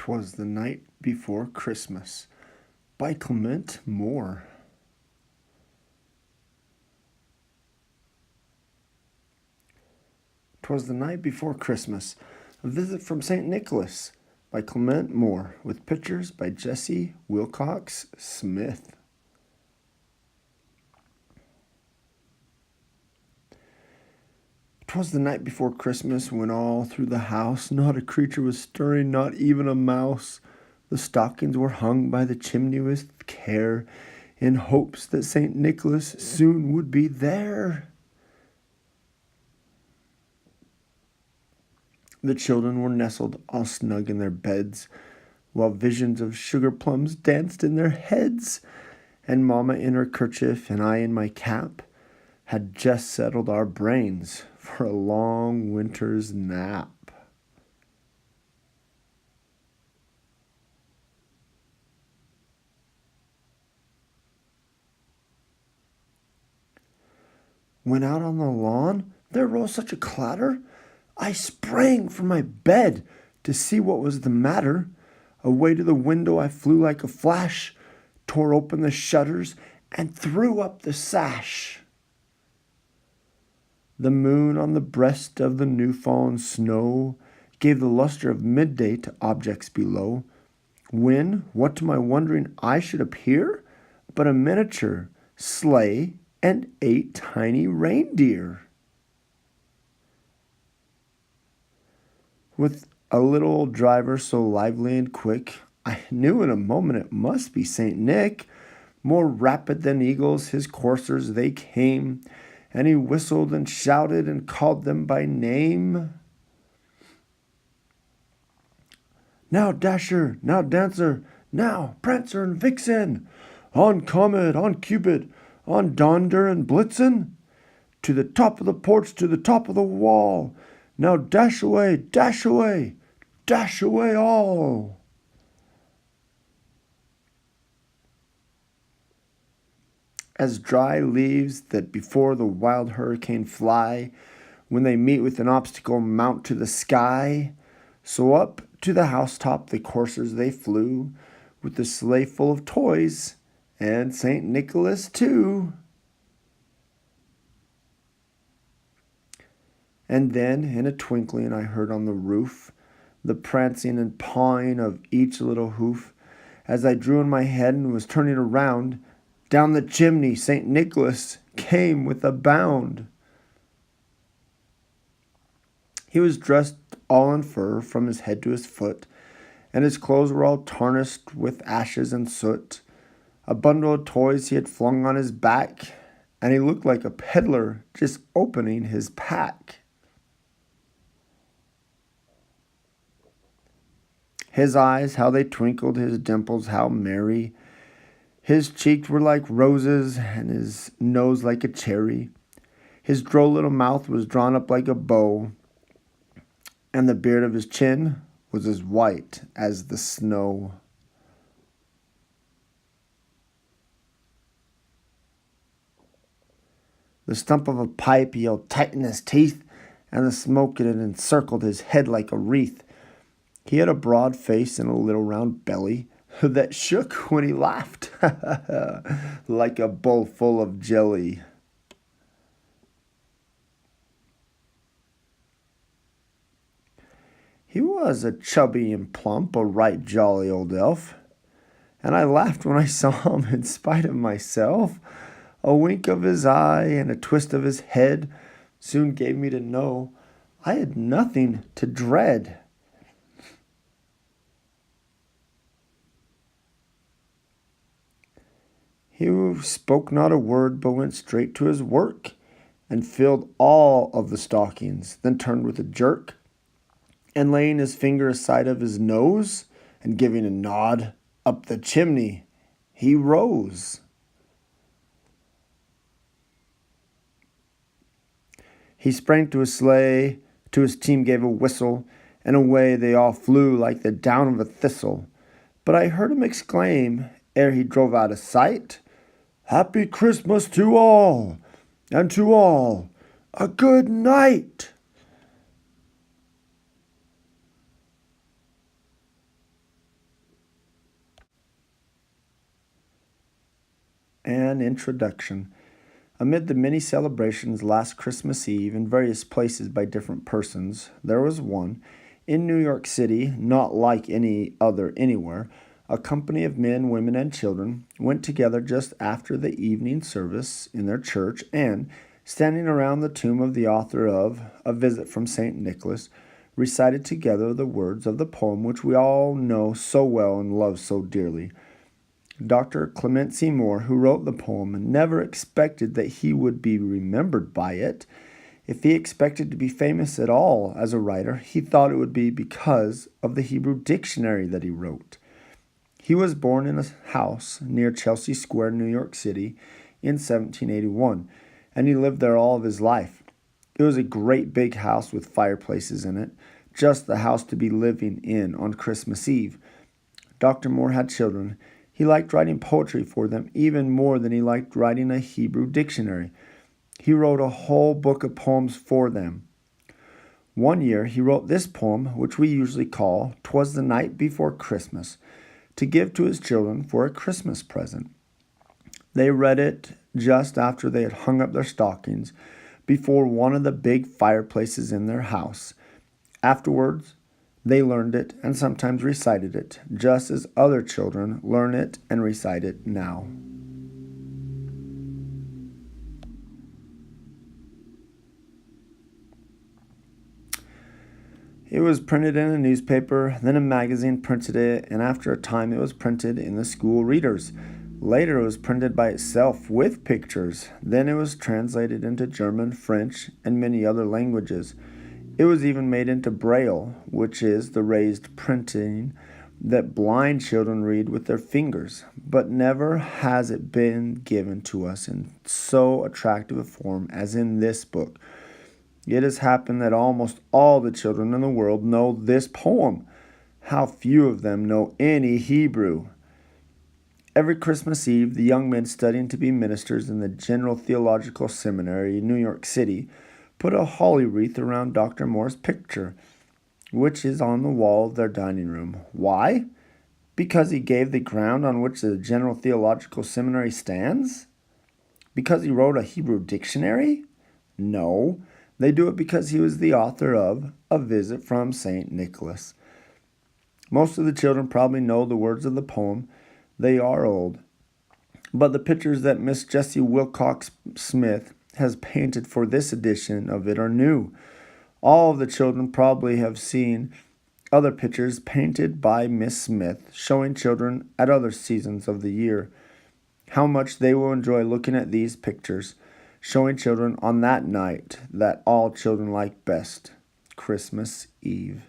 'Twas the Night Before Christmas by Clement Moore. "'Twas the night before Christmas, a visit from St. Nicholas by Clement Moore, with pictures by Jessie Wilcox Smith. "'Twas the night before Christmas, when all through the house not a creature was stirring, not even a mouse. The stockings were hung by the chimney with care, in hopes that St. Nicholas soon would be there. The children were nestled all snug in their beds, while visions of sugar plums danced in their heads, and Mamma in her kerchief and I in my cap had just settled our brains for a long winter's nap. When out on the lawn there rose such a clatter, I sprang from my bed to see what was the matter. Away to the window I flew like a flash, tore open the shutters, and threw up the sash. The moon on the breast of the new-fallen snow gave the luster of midday to objects below, when, what to my wondering eye should appear, but a miniature sleigh and 8 tiny reindeer. With a little old driver so lively and quick, I knew in a moment it must be St. Nick. More rapid than eagles his coursers they came, and he whistled and shouted and called them by name. Now Dasher, now Dancer, now Prancer and Vixen, on Comet, on Cupid, on Donder and Blitzen, to the top of the porch, to the top of the wall. Now dash away, dash away, dash away all. As dry leaves that before the wild hurricane fly, when they meet with an obstacle mount to the sky, so up to the housetop the coursers they flew, with the sleigh full of toys, and St. Nicholas too. And then, in a twinkling, I heard on the roof the prancing and pawing of each little hoof. As I drew in my head and was turning around, down the chimney St. Nicholas came with a bound. He was dressed all in fur from his head to his foot, and his clothes were all tarnished with ashes and soot. A bundle of toys he had flung on his back, and he looked like a peddler just opening his pack. His eyes, how they twinkled, his dimples, how merry. His cheeks were like roses, and his nose like a cherry. His droll little mouth was drawn up like a bow, and the beard of his chin was as white as the snow. The stump of a pipe he held tight in his teeth, and the smoke in it encircled his head like a wreath. He had a broad face and a little round belly that shook when he laughed, like a bowl full of jelly. He was a chubby and plump, a right jolly old elf, and I laughed when I saw him in spite of myself. A wink of his eye and a twist of his head soon gave me to know I had nothing to dread. He spoke not a word, but went straight to his work, and filled all of the stockings, then turned with a jerk, and laying his finger aside of his nose, and giving a nod up the chimney, he rose. He sprang to his sleigh, to his team gave a whistle, and away they all flew like the down of a thistle. But I heard him exclaim, ere he drove out of sight, "Happy Christmas to all, and to all a good night." An introduction. Amid the many celebrations last Christmas Eve in various places by different persons, there was one, in New York City, not like any other anywhere. A company of men, women, and children went together just after the evening service in their church and, standing around the tomb of the author of A Visit from St. Nicholas, recited together the words of the poem which we all know so well and love so dearly. Dr. Clement C Moore, who wrote the poem, never expected that he would be remembered by it. If he expected to be famous at all as a writer, he thought it would be because of the Hebrew dictionary that he wrote. He was born in a house near Chelsea Square, New York City, in 1781, and he lived there all of his life. It was a great big house with fireplaces in it, just the house to be living in on Christmas Eve. Dr. Moore had children. He liked writing poetry for them even more than he liked writing a Hebrew dictionary. He wrote a whole book of poems for them. One year he wrote this poem, which we usually call "'Twas the Night Before Christmas," to give to his children for a Christmas present. They read it just after they had hung up their stockings before one of the big fireplaces in their house. Afterwards, they learned it and sometimes recited it, just as other children learn it and recite it now. It was printed in a newspaper, then a magazine printed it, and after a time it was printed in the school readers. Later it was printed by itself with pictures. Then it was translated into German, French, and many other languages. It was even made into Braille, which is the raised printing that blind children read with their fingers. But never has it been given to us in so attractive a form as in this book. It has happened that almost all the children in the world know this poem. How few of them know any Hebrew. Every Christmas Eve, the young men studying to be ministers in the General Theological Seminary in New York City put a holly wreath around Dr. Moore's picture, which is on the wall of their dining room. Why? Because he gave the ground on which the General Theological Seminary stands? Because he wrote a Hebrew dictionary? No. They do it because he was the author of A Visit from St. Nicholas. Most of the children probably know the words of the poem. They are old. But the pictures that Miss Jessie Wilcox Smith has painted for this edition of it are new. All of the children probably have seen other pictures painted by Miss Smith showing children at other seasons of the year. How much they will enjoy looking at these pictures, showing children on that night that all children like best, Christmas Eve.